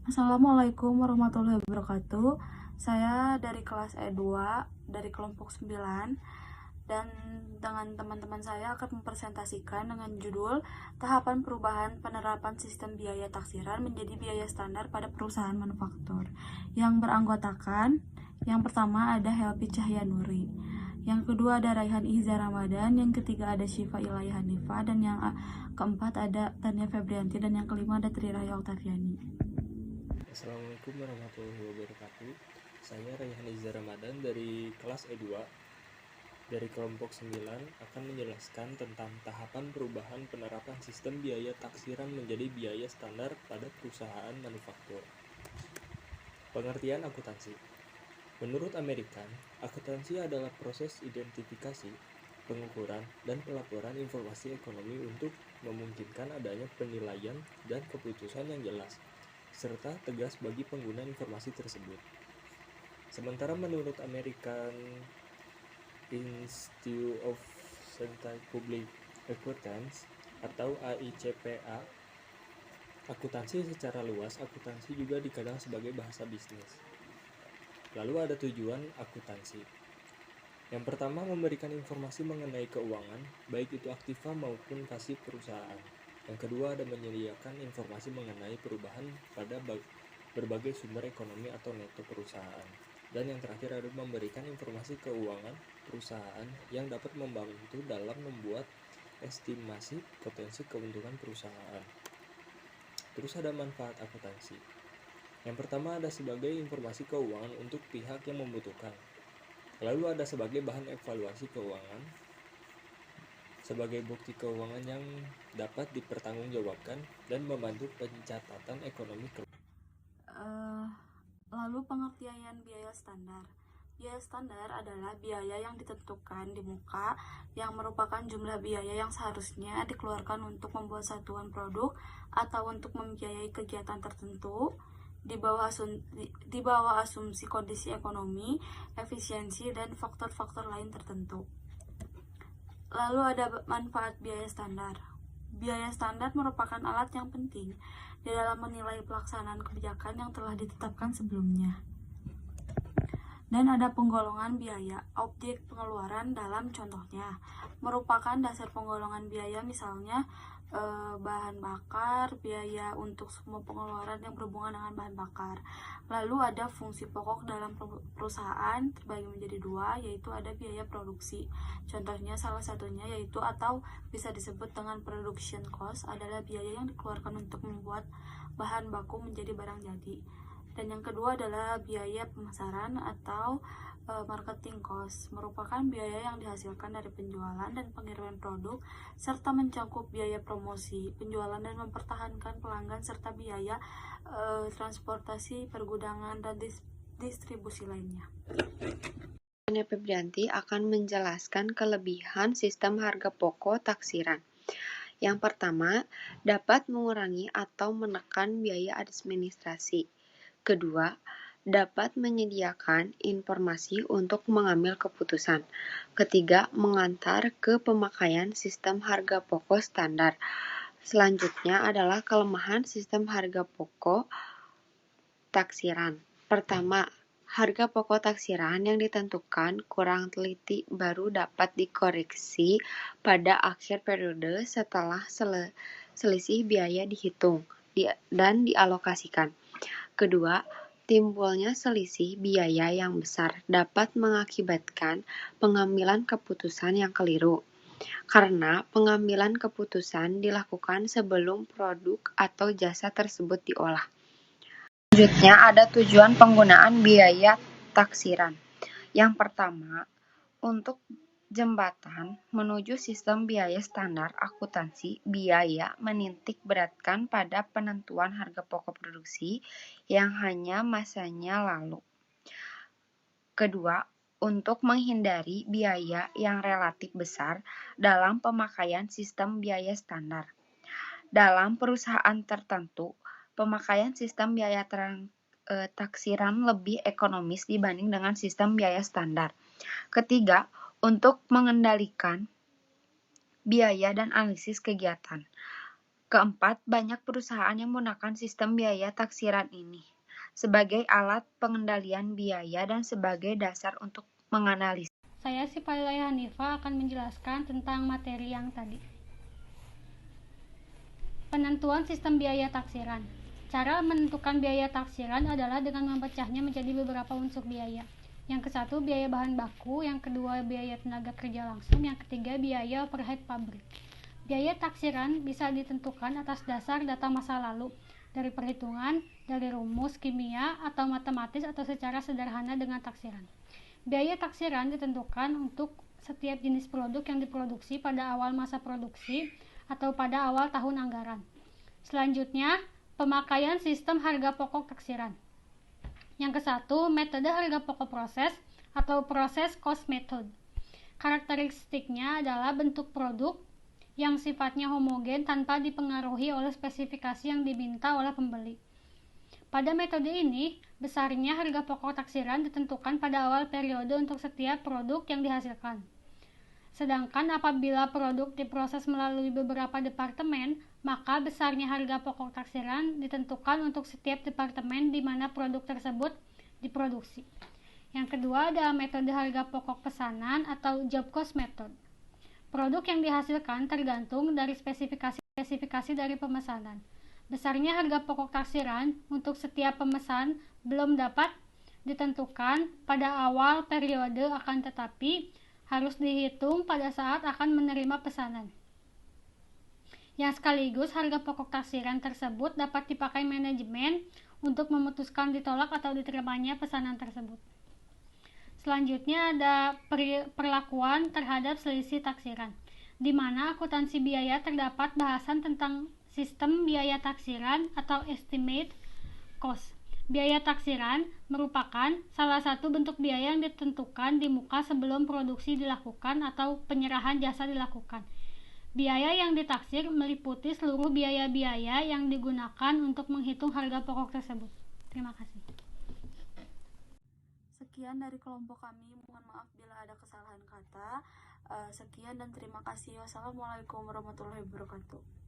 Assalamualaikum warahmatullahi wabarakatuh. Saya dari kelas E2 dari kelompok 9 dan dengan teman-teman saya akan mempresentasikan dengan judul Tahapan Perubahan Penerapan Sistem Biaya Taksiran Menjadi Biaya Standar pada Perusahaan Manufaktur, yang beranggotakan yang pertama ada Helpi Cahyanuri, yang kedua ada Raihan Ihza Ramadan, yang ketiga ada Syifa Ilahi Hanifa, dan yang keempat ada Tania Febrianti, dan yang kelima ada Tri Rahya Oktaviani. Assalamualaikum warahmatullahi wabarakatuh. Saya Raihan Ihza Ramadan dari kelas E2 dari kelompok 9 akan menjelaskan tentang tahapan perubahan penerapan sistem biaya taksiran menjadi biaya standar pada perusahaan manufaktur. Pengertian akuntansi. Menurut American, akuntansi adalah proses identifikasi, pengukuran, dan pelaporan informasi ekonomi untuk memungkinkan adanya penilaian dan keputusan yang jelas serta tegas bagi pengguna informasi tersebut. Sementara menurut American Institute of Scientific Public Accountants atau AICPA, akuntansi secara luas, akuntansi juga dikenal sebagai bahasa bisnis. Lalu ada tujuan akuntansi. Yang pertama, memberikan informasi mengenai keuangan, baik itu aktiva maupun pasif perusahaan. Yang kedua, ada menyediakan informasi mengenai perubahan pada berbagai sumber ekonomi atau neto perusahaan. Dan yang terakhir, ada memberikan informasi keuangan perusahaan yang dapat membantu dalam membuat estimasi potensi keuntungan perusahaan. Terus ada manfaat akuntansi. Yang pertama, ada sebagai informasi keuangan untuk pihak yang membutuhkan. Lalu ada sebagai bahan evaluasi keuangan, sebagai bukti keuangan yang dapat dipertanggungjawabkan dan membantu pencatatan ekonomi. Lalu pengertian biaya standar. Biaya standar adalah biaya yang ditentukan di muka yang merupakan jumlah biaya yang seharusnya dikeluarkan untuk membuat satuan produk atau untuk membiayai kegiatan tertentu di bawah asumsi kondisi ekonomi, efisiensi, dan faktor-faktor lain tertentu. Lalu ada manfaat biaya standar. Biaya standar merupakan alat yang penting di dalam menilai pelaksanaan kebijakan yang telah ditetapkan sebelumnya. Dan ada penggolongan biaya. Objek pengeluaran dalam contohnya merupakan dasar penggolongan biaya, misalnya bahan bakar, biaya untuk semua pengeluaran yang berhubungan dengan bahan bakar. Lalu ada fungsi pokok dalam perusahaan terbagi menjadi dua, yaitu ada biaya produksi. Contohnya salah satunya yaitu atau bisa disebut dengan production cost, adalah biaya yang dikeluarkan untuk membuat bahan baku menjadi barang jadi. Dan yang kedua adalah biaya pemasaran atau marketing cost, merupakan biaya yang dihasilkan dari penjualan dan pengiriman produk, serta mencakup biaya promosi, penjualan dan mempertahankan pelanggan, serta biaya transportasi, pergudangan, dan distribusi lainnya. Tania Febrianti akan menjelaskan kelebihan sistem harga pokok taksiran. Yang pertama, dapat mengurangi atau menekan biaya administrasi. Kedua, dapat menyediakan informasi untuk mengambil keputusan. Ketiga, mengantar ke pemakaian sistem harga pokok standar. Selanjutnya adalah kelemahan sistem harga pokok taksiran. Pertama, harga pokok taksiran yang ditentukan kurang teliti baru dapat dikoreksi pada akhir periode setelah selisih biaya dihitung dan dialokasikan. Kedua, timbulnya selisih biaya yang besar dapat mengakibatkan pengambilan keputusan yang keliru, karena pengambilan keputusan dilakukan sebelum produk atau jasa tersebut diolah. Selanjutnya ada tujuan penggunaan biaya taksiran. Yang pertama, untuk jembatan menuju sistem biaya standar akuntansi, biaya menitik beratkan pada penentuan harga pokok produksi yang hanya masanya lalu. Kedua, untuk menghindari biaya yang relatif besar dalam pemakaian sistem biaya standar. Dalam perusahaan tertentu, pemakaian sistem biaya taksiran lebih ekonomis dibanding dengan sistem biaya standar. Ketiga, untuk mengendalikan biaya dan analisis kegiatan. Keempat, banyak perusahaan yang menggunakan sistem biaya taksiran ini sebagai alat pengendalian biaya dan sebagai dasar untuk menganalisis. Saya si Fadilaya Hanifa akan menjelaskan tentang materi yang tadi. Penentuan sistem biaya taksiran. Cara menentukan biaya taksiran adalah dengan memecahnya menjadi beberapa unsur biaya. Yang ke-1 biaya bahan baku, yang kedua biaya tenaga kerja langsung, yang ketiga biaya overhead pabrik. Biaya taksiran bisa ditentukan atas dasar data masa lalu, dari perhitungan, dari rumus kimia atau matematis atau secara sederhana dengan taksiran. Biaya taksiran ditentukan untuk setiap jenis produk yang diproduksi pada awal masa produksi atau pada awal tahun anggaran. Selanjutnya, pemakaian sistem harga pokok taksiran. Yang ke-1, metode harga pokok proses atau proses cost method. Karakteristiknya adalah bentuk produk yang sifatnya homogen tanpa dipengaruhi oleh spesifikasi yang diminta oleh pembeli. Pada metode ini, besarnya harga pokok taksiran ditentukan pada awal periode untuk setiap produk yang dihasilkan. Sedangkan apabila produk diproses melalui beberapa departemen, maka besarnya harga pokok taksiran ditentukan untuk setiap departemen di mana produk tersebut diproduksi. Yang kedua adalah metode harga pokok pesanan atau job cost method. Produk yang dihasilkan tergantung dari spesifikasi dari pemesanan. Besarnya harga pokok taksiran untuk setiap pemesan belum dapat ditentukan pada awal periode, akan tetapi harus dihitung pada saat akan menerima pesanan. Yang sekaligus harga pokok taksiran tersebut dapat dipakai manajemen untuk memutuskan ditolak atau diterimanya pesanan tersebut. Selanjutnya ada perlakuan terhadap selisih taksiran, di mana akuntansi biaya terdapat bahasan tentang sistem biaya taksiran atau estimate cost. Biaya taksiran merupakan salah satu bentuk biaya yang ditentukan di muka sebelum produksi dilakukan atau penyerahan jasa dilakukan. Biaya yang ditaksir meliputi seluruh biaya-biaya yang digunakan untuk menghitung harga pokok tersebut. Terima kasih. Sekian dari kelompok kami, mohon maaf bila ada kesalahan kata. Sekian dan terima kasih. Wassalamualaikum warahmatullahi wabarakatuh.